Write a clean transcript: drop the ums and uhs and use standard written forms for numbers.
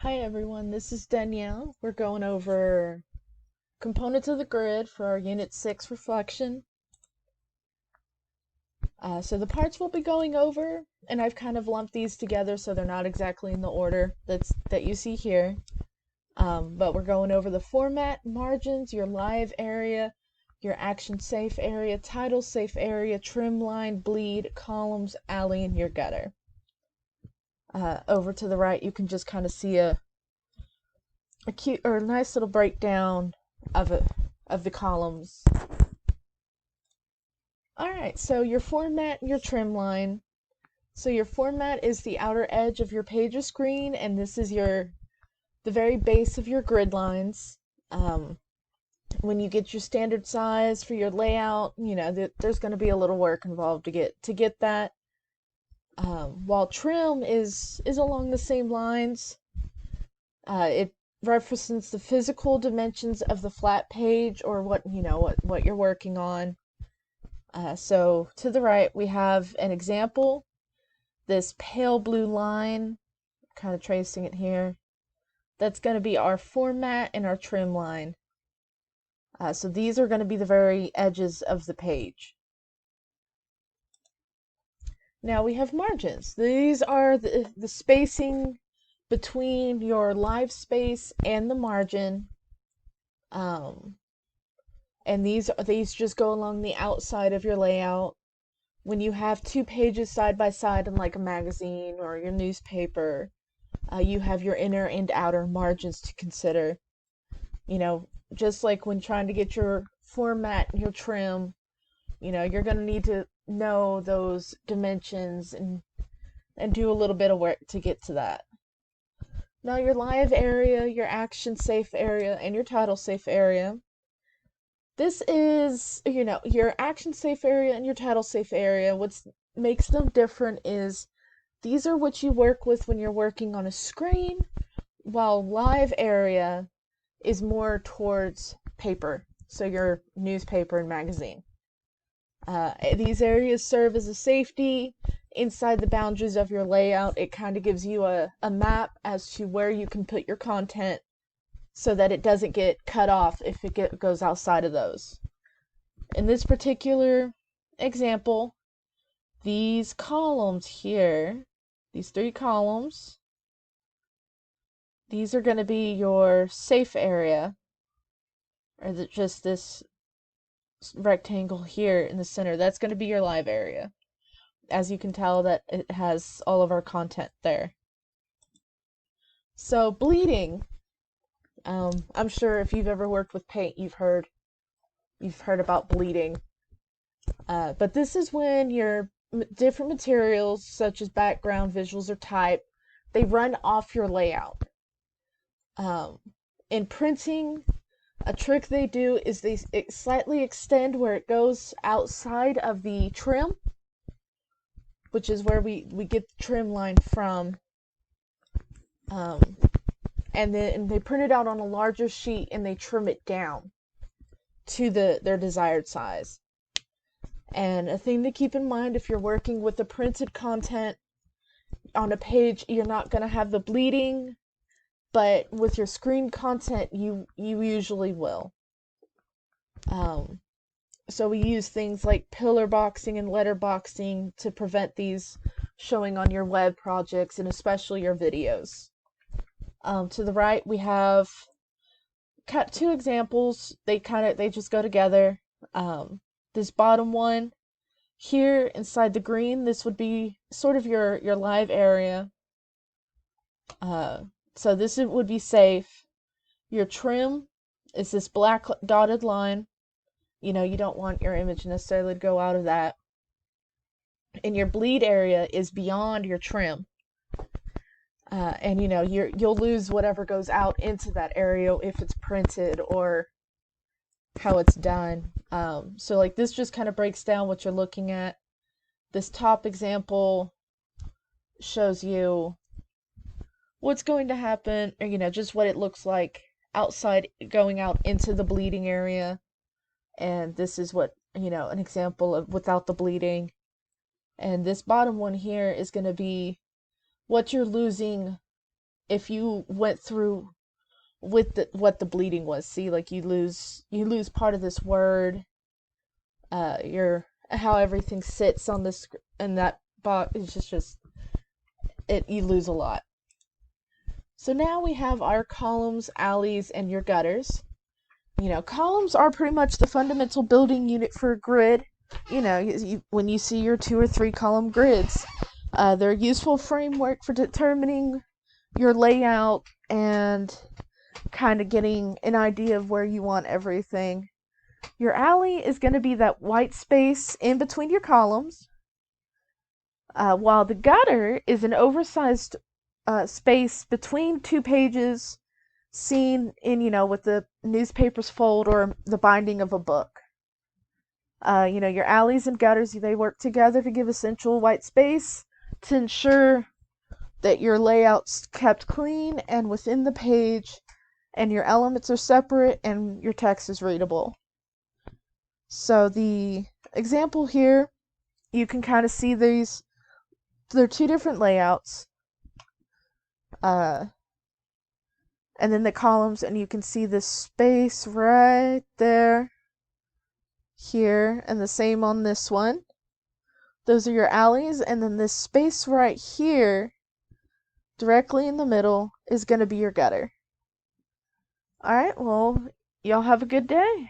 Hi everyone, this is Danielle. We're going over components of the grid for our Unit 6 reflection. So the parts we'll be going over, and I've kind of lumped these together so they're not exactly in the order that you see here. But we're going over the format, margins, your live area, your action safe area, title safe area, trim line, bleed, columns, alley, and your gutter. Over to the right, you can just kind of see a cute or a nice little breakdown of the columns. All right, so your format and your trim line. So your format is the outer edge of your page or screen, and this is the very base of your grid lines. When you get your standard size for your layout, there's going to be a little work involved to get that. While trim is along the same lines, it references the physical dimensions of the flat page or what you're working on. So to the right we have an example. This pale blue line, kind of tracing it here, that's going to be our format and our trim line. So these are going to be the very edges of the page. Now we have margins. These are the spacing between your live space and the margin. And these just go along the outside of your layout. When you have two pages side by side in like a magazine or your newspaper, you have your inner and outer margins to consider. Just like when trying to get your format and your trim, you're going to need to know those dimensions and do a little bit of work to get to that. Now your live area, your action safe area, and your title safe area. This is, your action safe area and your title safe area. What makes them different is these are what you work with when you're working on a screen, while live area is more towards paper, so your newspaper and magazine. These areas serve as a safety inside the boundaries of your layout. It kind of gives you a map as to where you can put your content so that it doesn't get cut off if it goes outside of those. In this particular example, these columns here, these three columns, these are going to be your safe area, or just this rectangle here in the center. That's going to be your live area. As you can tell, that it has all of our content there. So bleeding, I'm sure if you've ever worked with paint, you've heard about bleeding. But this is when your different materials, such as background, visuals, or type, they run off your layout. In printing, a trick they do is they slightly extend where it goes outside of the trim, which is where we get the trim line from. And then they print it out on a larger sheet and they trim it down to their desired size. And a thing to keep in mind, if you're working with the printed content on a page, you're not going to have the bleeding, but with your screen content, you usually will. So we use things like pillar boxing and letter boxing to prevent these showing on your web projects and especially your videos. To the right, we have two examples. They just go together. This bottom one here inside the green, this would be sort of your live area. So this would be safe. Your trim is this black dotted line. You don't want your image necessarily to go out of that. And your bleed area is beyond your trim. And you'll lose whatever goes out into that area if it's printed or how it's done. So like this just kind of breaks down what you're looking at. This top example shows you what's going to happen, or just what it looks like outside going out into the bleeding area. And this is what, an example of without the bleeding. And this bottom one here is going to be what you're losing if you went through with what the bleeding was. See, like you lose part of this word. Your how everything sits on this and that box is just it. You lose a lot. So now we have our columns, alleys, and your gutters. Columns are pretty much the fundamental building unit for a grid. When you see your 2 or 3 column grids, they're a useful framework for determining your layout and kind of getting an idea of where you want everything. Your alley is going to be that white space in between your columns, while the gutter is an oversized space between 2 pages seen in, with the newspaper's fold or the binding of a book. Your alleys and gutters, they work together to give essential white space to ensure that your layout's kept clean and within the page, and your elements are separate and your text is readable. So the example here, you can kind of see these. They're 2 different layouts. And then the columns, and you can see this space right there, here, and the same on this one. Those are your alleys, and then this space right here, directly in the middle, is going to be your gutter. Alright, well, y'all have a good day.